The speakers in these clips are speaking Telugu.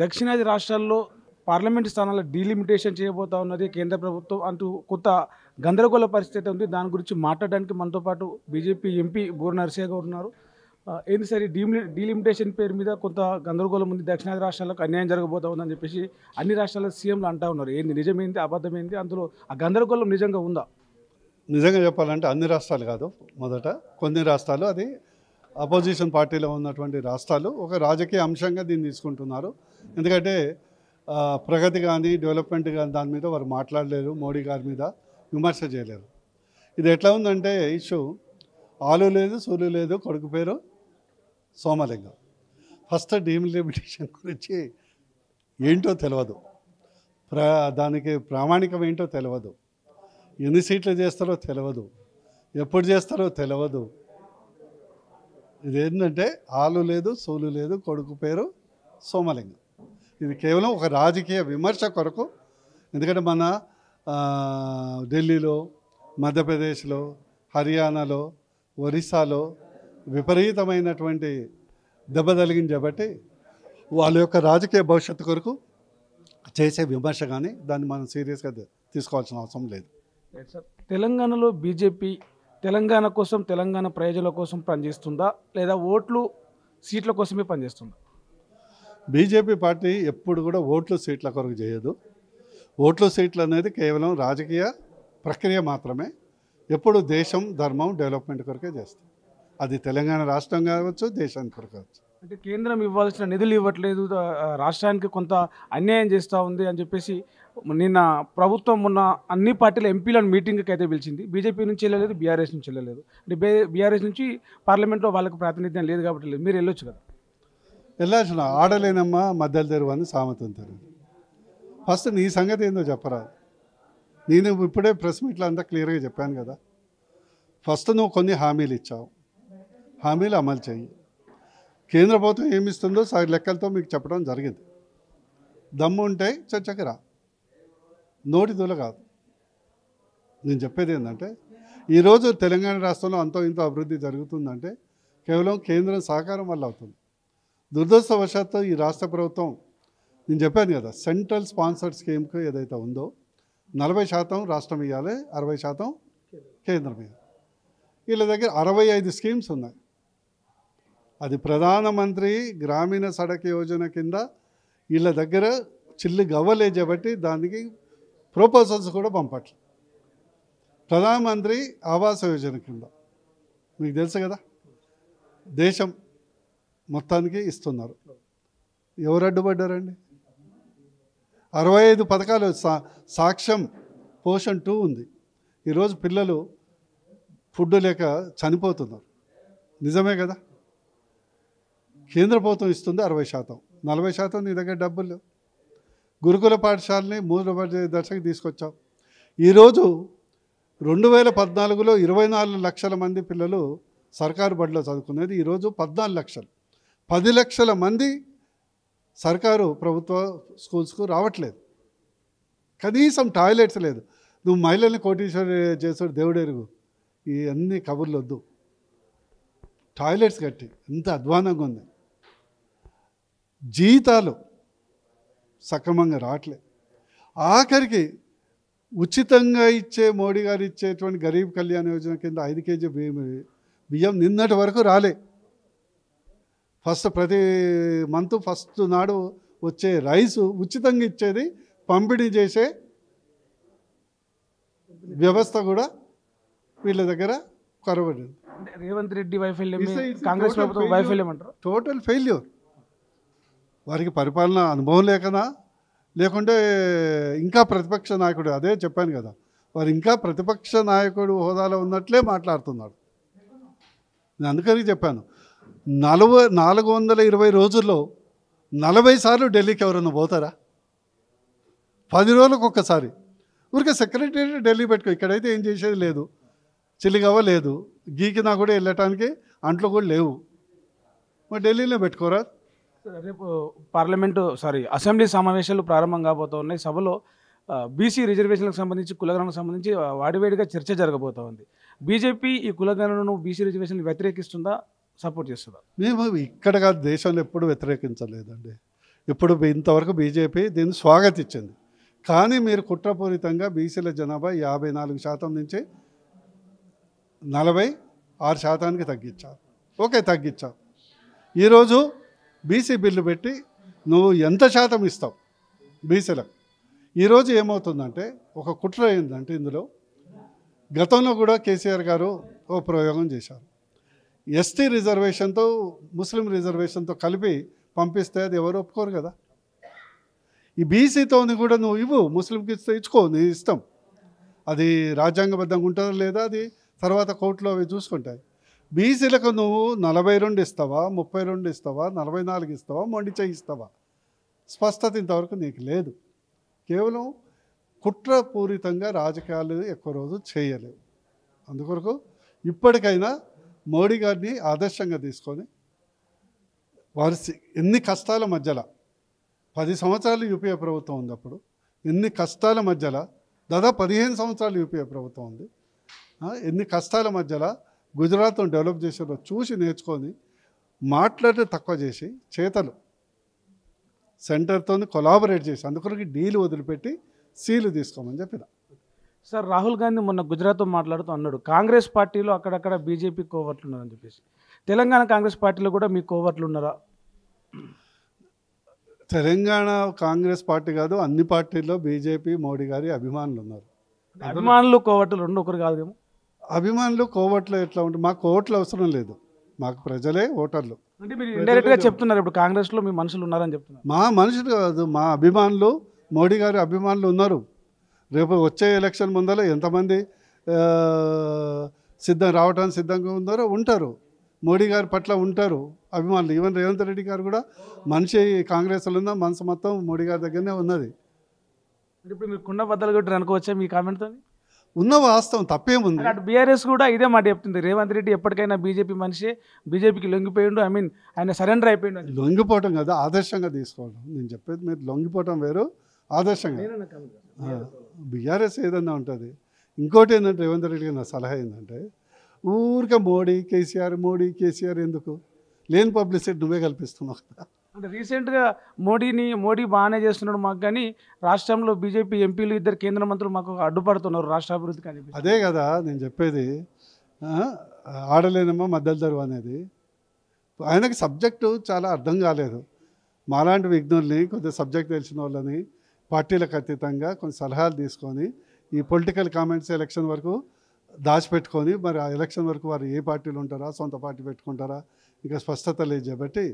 దక్షిణాది రాష్ట్రాల్లో పార్లమెంటు స్థానాల డీలిమిటేషన్ చేయబోతా ఉన్నది కేంద్ర ప్రభుత్వం అంటూ కొత్త గందరగోళ పరిస్థితి ఉంది. దాని గురించి మాట్లాడడానికి మనతో పాటు బీజేపీ ఎంపీ బూర నరసింహ గారు ఉన్నారు. ఏంది సార్, ఈ డీలిమిటేషన్ పేరు మీద కొంత గందరగోళం ఉంది, దక్షిణాది రాష్ట్రాలకు అన్యాయం జరగబోతా ఉందని చెప్పేసి అన్ని రాష్ట్రాల సీఎంలు అంటా ఉన్నారు. ఏంది నిజమేంది అబద్ధమైంది, అందులో ఆ గందరగోళం నిజంగా ఉందా? నిజంగా చెప్పాలంటే అన్ని రాష్ట్రాలు కాదు, మొదట కొన్ని రాష్ట్రాలు, అది అపోజిషన్ పార్టీలో ఉన్నటువంటి రాష్ట్రాలు ఒక రాజకీయ అంశంగా దీన్ని తీసుకుంటున్నారు. ఎందుకంటే ప్రగతి కానీ డెవలప్మెంట్ కానీ దాని మీద వారు మాట్లాడలేరు, మోడీ గారి మీద విమర్శ చేయలేరు. ఇది ఎట్లా ఉందంటే ఇష్యూ, ఆలు లేదు సూలు లేదు, కొడుకు పేరు సోమలింగం. ఫస్ట్ డీలిమిటేషన్ గురించి ఏంటో తెలియదు, దానికి ప్రామాణికం ఏంటో తెలియదు, ఎన్ని సీట్లు చేస్తారో తెలియదు, ఎప్పుడు చేస్తారో తెలియదు. ఇదేంటంటే ఆలు లేదు సూలు లేదు, కొడుకు పేరు సోమలింగం. ఇది కేవలం ఒక రాజకీయ విమర్శ కొరకు. ఎందుకంటే మన ఢిల్లీలో, మధ్యప్రదేశ్లో, హర్యానాలో, ఒరిస్సాలో విపరీతమైనటువంటి దెబ్బ తగిలింది కాబట్టి వాళ్ళ యొక్క రాజకీయ భవిష్యత్తు కొరకు చేసే విమర్శ, కానీ దాన్ని మనం సీరియస్గా తీసుకోవాల్సిన అవసరం లేదు. తెలంగాణలో బీజేపీ తెలంగాణ కోసం, తెలంగాణ ప్రజల కోసం పనిచేస్తుందా, లేదా ఓట్లు సీట్ల కోసమే పనిచేస్తుందా? బీజేపీ పార్టీ ఎప్పుడు కూడా ఓట్లు సీట్ల కొరకు చేయదు. ఓట్లు సీట్లు అనేది కేవలం రాజకీయ ప్రక్రియ మాత్రమే. ఎప్పుడు దేశం, ధర్మం, డెవలప్మెంట్ కొరకే చేస్తుంది. అది తెలంగాణ రాష్ట్రం కావచ్చు, దేశానికి కొరకు కావచ్చు. అంటే కేంద్రం ఇవ్వాల్సిన నిధులు ఇవ్వట్లేదు, రాష్ట్రానికి కొంత అన్యాయం చేస్తూ ఉంది అని చెప్పేసి నిన్న ప్రభుత్వం ఉన్న అన్ని పార్టీల ఎంపీలను మీటింగ్కి అయితే పిలిచింది. బీజేపీ నుంచి వెళ్ళలేదు, బీఆర్ఎస్ నుంచి వెళ్ళలేదు. అంటే బీఆర్ఎస్ నుంచి పార్లమెంట్లో వాళ్ళకు ప్రాతినిధ్యం లేదు కాబట్టి లేదు. మీరు వెళ్ళొచ్చు కదా? వెళ్ళాల్సిన ఆడలేనమ్మా మధ్యలో తెరువు అని సామెత ఉంటారు. ఫస్ట్ నీ సంగతి ఏందో చెప్పరా. నేను ఇప్పుడే ప్రెస్ మీట్లో అంతా క్లియర్గా చెప్పాను కదా. ఫస్ట్ నువ్వు కొన్ని హామీలు ఇచ్చావు, హామీలు అమలు చెయ్యి. కేంద్ర ప్రభుత్వం ఏమిస్తుందో లెక్కలతో మీకు చెప్పడం జరిగింది. దమ్ము ఉంటే చర్చకి రా, నోటి దూల కాదు. నేను చెప్పేది ఏంటంటే, ఈరోజు తెలంగాణ రాష్ట్రంలో అంతో ఇంతో అభివృద్ధి జరుగుతుందంటే కేవలం కేంద్రం సహకారం వల్ల అవుతుంది. దురదృష్టవశాత్తు ఈ రాష్ట్ర ప్రభుత్వం, నేను చెప్పాను కదా, సెంట్రల్ స్పాన్సర్డ్ స్కీమ్కి ఏదైతే ఉందో 40% రాష్ట్రం ఇవ్వాలి, 60% కేంద్రం ఇవ్వాలి. వీళ్ళ దగ్గర 65 స్కీమ్స్ ఉన్నాయి. అది ప్రధానమంత్రి గ్రామీణ సడక్ యోజన కింద వీళ్ళ దగ్గర చిల్లు గవ్వలేదు కాబట్టి దానికి ప్రపోజల్స్ కూడా పంపట్లేదు. ప్రధానమంత్రి ఆవాస యోజన కింద మీకు తెలుసు కదా, దేశం మొత్తానికి ఇస్తున్నారు. ఎవరు అడ్డుపడ్డారండి? 65 పథకాలు. సాక్ష్యం పోషణ్ 2 ఉంది. ఈరోజు పిల్లలు ఫుడ్ లేక చనిపోతున్నారు. నిజమే కదా? కేంద్ర ప్రభుత్వం ఇస్తుంది 60%, 40% నీ దగ్గర డబ్బులు. గురుకుల పాఠశాలని 3 దశకి తీసుకొచ్చావు. ఈరోజు 2014లో 24 లక్షల మంది పిల్లలు సర్కారు బడిలో చదువుకునేది, ఈరోజు 14 లక్షలు. 10 లక్షల మంది సర్కారు ప్రభుత్వ స్కూల్స్కు రావట్లేదు. కనీసం టాయిలెట్స్ లేదు. నువ్వు మహిళల్ని కోటీశ్వరి చేసాడు దేవుడెరుగు, ఈ అన్ని కబుర్లు వద్దు. టాయిలెట్స్ కట్టి ఎంత అధ్వానంగా ఉంది. జీతాలు సక్రమంగా రావట్లేదు. ఆఖరికి ఉచితంగా ఇచ్చే మోడీ గారు ఇచ్చేటువంటి గరీబ్ కళ్యాణ్ యోజన కింద 5 కేజీ బియ్యం నిన్నటి వరకు రాలే. ప్రతి మంత్ ఫస్ట్ నాడు వచ్చే రైసు ఉచితంగా ఇచ్చేది, పంపిణీ చేసే వ్యవస్థ కూడా వీళ్ళ దగ్గర కొరబడింది. రేవంత్ రెడ్డి వైఫల్యం, కాంగ్రెస్ ప్రభుత్వం వైఫల్యం అంటారు. Total failure. వారికి పరిపాలన అనుభవం లేకుంటే ఇంకా ప్రతిపక్ష నాయకుడు, అదే చెప్పాను కదా, వారు ఇంకా ప్రతిపక్ష నాయకుడు హోదాలో ఉన్నట్లే మాట్లాడుతున్నాడు. నేను అందుకని చెప్పాను, 420 రోజుల్లో 40 సార్లు ఢిల్లీకి ఎవరన్నా పోతారా? 10 రోజులకు ఒక్కసారి ఊరికే సెక్రటరీ ఢిల్లీ పెట్టుకో. ఇక్కడైతే ఏం చేసేది లేదు, చిల్లిగవ్వ లేదు, గీకినా కూడా వెళ్ళటానికి అంట్లో కూడా లేవు, మరి ఢిల్లీలో పెట్టుకోరా. రేపు అసెంబ్లీ సమావేశాలు ప్రారంభం కాబోతూ ఉన్నాయి. సభలో బీసీ రిజర్వేషన్లకు సంబంధించి, కులగణనకు సంబంధించి వాడివేడిగా చర్చ జరగబోతూ ఉంది. బీజేపీ ఈ కులగణనను, బీసీ రిజర్వేషన్లు వ్యతిరేకిస్తుందా, సపోర్ట్ చేస్తుందా? మేము ఇక్కడ కాదు, దేశంలో ఎప్పుడు వ్యతిరేకించలేదండి. ఇప్పుడు ఇంతవరకు బీజేపీ దీన్ని స్వాగతించింది. కానీ మీరు కుట్రపూరితంగా బీసీల జనాభా 54% నుంచి 46% తగ్గించావు. ఓకే, తగ్గించావు. ఈరోజు బీసీ బిల్లు పెట్టి నువ్వు ఎంత శాతం ఇస్తావు బీసీలకు? ఈరోజు ఏమవుతుందంటే ఒక కుట్ర ఏంటంటే ఇందులో గతంలో కూడా కేసీఆర్ గారు ఓ ప్రయోగం చేశారు. ఎస్టీ రిజర్వేషన్తో ముస్లిం రిజర్వేషన్తో కలిపి పంపిస్తే అది ఎవరు ఒప్పుకోరు కదా. ఈ బీసీతోని కూడా నువ్వు ఇవ్వు, ముస్లింకి ఇస్తే ఇచ్చుకో, నీ ఇష్టం. అది రాజ్యాంగబద్ధంగా ఉంటుందా లేదా అది తర్వాత కోర్టులో అవి చూసుకుంటాయి. బీసీలకు నువ్వు 42 ఇస్తావా, 32 ఇస్తావా, 44 ఇస్తావా, మొండి చెయ్యి ఇస్తావా? స్పష్టత ఇంతవరకు నీకు లేదు. కేవలం కుట్రపూరితంగా రాజకీయాలు ఎక్కువ రోజు చేయలేవు. అందుకొరకు ఇప్పటికైనా మోడీ గారిని ఆదర్శంగా తీసుకొని వారి ఎన్ని కష్టాల మధ్యలో 10 సంవత్సరాలు యూపీఏ ప్రభుత్వం ఉంది. అప్పుడు ఎన్ని కష్టాల మధ్యలో దాదాపు 15 సంవత్సరాలు యూపీఏ ప్రభుత్వం ఉంది. ఎన్ని కష్టాల మధ్యలో గుజరాత్ను డెవలప్ చేసారో చూసి నేర్చుకొని మాట్లాడితే తక్కువ చేసి చేతలు సెంటర్తో కొలాబరేట్ చేసి అందుకొరకు డీలు వదిలిపెట్టి సీలు తీసుకోమని చెప్పిన. సార్, రాహుల్ గాంధీ మొన్న గుజరాత్తో మాట్లాడుతూ అన్నాడు కాంగ్రెస్ పార్టీలో అక్కడక్కడ బీజేపీ కోవర్ట్లు ఉన్నారని చెప్పేసి. తెలంగాణ కాంగ్రెస్ పార్టీలో కూడా మీ కోవర్ట్లు ఉన్నారా? తెలంగాణ కాంగ్రెస్ పార్టీ కాదు, అన్ని పార్టీల్లో బీజేపీ మోడీ గారి అభిమానులు ఉన్నారు. అభిమానులు కోవర్ట్లు రెండు ఒకరు కాదేమో. అభిమానులు కోవట్లు ఎట్లా ఉంటుంది? మాకు కోవట్లు అవసరం లేదు, మాకు ప్రజలే ఓటర్లు. అంటే మీరు ఇండైరెక్ట్గా చెప్తున్నారు ఇప్పుడు కాంగ్రెస్లో మీ మనుషులు ఉన్నారని చెప్తున్నారు. మా మనుషులు కాదు, మా అభిమానులు, మోడీ గారి అభిమానులు ఉన్నారు. రేపు వచ్చే ఎలక్షన్ ముందర ఎంతమంది రావడానికి సిద్ధంగా ఉన్నారో ఉంటారు, మోడీ గారి పట్ల ఉంటారు అభిమానులు. ఈవెన్ రేవంత్ రెడ్డి గారు కూడా మనిషి కాంగ్రెస్లో ఉన్న మనసు మొత్తం మోడీ గారి దగ్గరనే ఉన్నది. ఇప్పుడు మీరు కుండ బద్దలు కొట్టి అనుకోవచ్చా మీ కామెంట్తో? ఉన్న వాస్తవం, తప్పేముంది? అటు బీఆర్ఎస్ కూడా ఇదే మాట చెప్తుంది, రేవంత్ రెడ్డి ఎప్పటికైనా బీజేపీ మనిషి, బీజేపీకి లొంగిపోయిండు, ఐ మీన్ ఆయన సరెండర్ అయిపోయిండు. లొంగిపోవటం కదా, ఆదర్శంగా తీసుకోవడం. నేను చెప్పేది మీరు లొంగిపోవటం వేరు, ఆదర్శంగా. బీఆర్ఎస్ ఏదన్నా ఉంటుంది. ఇంకోటి ఏంటంటే రేవంత్ రెడ్డి గారి నా సలహా ఏంటంటే ఊరికే మోడీ కేసీఆర్ ఎందుకు? లేని పబ్లిసిటీ నువ్వే కల్పిస్తున్నావు కదా. అంటే రీసెంట్గా మోడీ బాగానే చేస్తున్నాడు మాకు, కానీ రాష్ట్రంలో బీజేపీ ఎంపీలు 2 కేంద్ర మంత్రులు మాకు అడ్డుపడుతున్నారు రాష్ట్ర అభివృద్ధికి అని. అదే కదా నేను చెప్పేది. ఆడలేనమ్మా మద్దతు ధరువు అనేది ఆయనకి సబ్జెక్టు చాలా అర్థం కాలేదు. మాలాంటి విఘ్నుల్ని, కొద్దిగా సబ్జెక్ట్ తెలిసిన వాళ్ళని పార్టీలకు అతీతంగా కొన్ని సలహాలు తీసుకొని ఈ పొలిటికల్ కామెంట్స్ ఎలక్షన్ వరకు దాచిపెట్టుకొని మరి ఆ ఎలక్షన్ వరకు వారు ఏ పార్టీలు ఉంటారా, సొంత పార్టీ పెట్టుకుంటారా, ఇంకా స్పష్టత లేదు కాబట్టి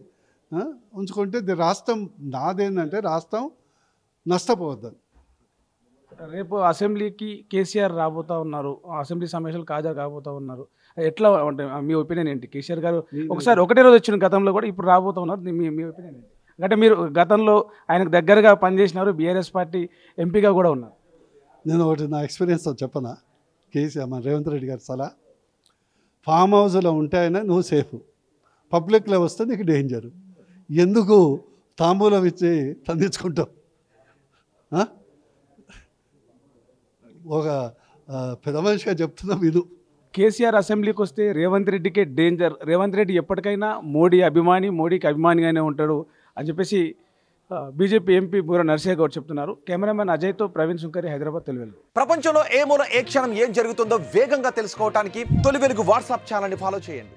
ఉంచుకుంటే రాష్ట్రం నాదేంటంటే రాష్ట్రం నష్టపోవద్దని. రేపు అసెంబ్లీకి కేసీఆర్ రాబోతూ ఉన్నారు, అసెంబ్లీ సమావేశాలు హాజరు కాబోతూ ఉన్నారు. ఎట్లా అంటే మీ ఒపీనియన్ ఏంటి? కేసీఆర్ గారు ఒకటే రోజు వచ్చిన గతంలో కూడా, ఇప్పుడు రాబోతూ ఉన్నారు, మీ ఒపీనియన్ ఏంటి? అంటే మీరు గతంలో ఆయనకు దగ్గరగా పనిచేసినారు, బీఆర్ఎస్ పార్టీ ఎంపీగా కూడా ఉన్నారు. నేను ఒకటి నా ఎక్స్పీరియన్స్ చెప్పనా? కేసీఆర్ మన రేవంత్ రెడ్డి గారి సలహా, ఫామ్ హౌస్లో ఉంటే అయినా నువ్వు సేఫ్, పబ్లిక్లో వస్తే నీకు డేంజరు. ఎందుకు తాంబూలం ఇచ్చి తందించుకుంటావు? ఒక పెద్ద మనిషిగా చెప్తున్నా మీరు. కేసీఆర్ అసెంబ్లీకి వస్తే రేవంత్ రెడ్డికే డేంజర్, రేవంత్ రెడ్డి ఎప్పటికైనా మోడీకి అభిమానిగానే ఉంటాడు అని చెప్పేసి బీజేపీ ఎంపీ బూర నర్సయ్య గౌడ్ చెప్తున్నారు. కెమెరామెన్ అజయ్తో ప్రవీణ్ సుంకరి, హైదరాబాద్, తొలి వెలుగు. ప్రపంచంలో ఏ మూల ఏ క్షణం ఏం జరుగుతుందో వేగంగా తెలుసుకోవడానికి తొలి వెలుగు వాట్సాప్ ఛానల్ని ఫాలో చేయండి.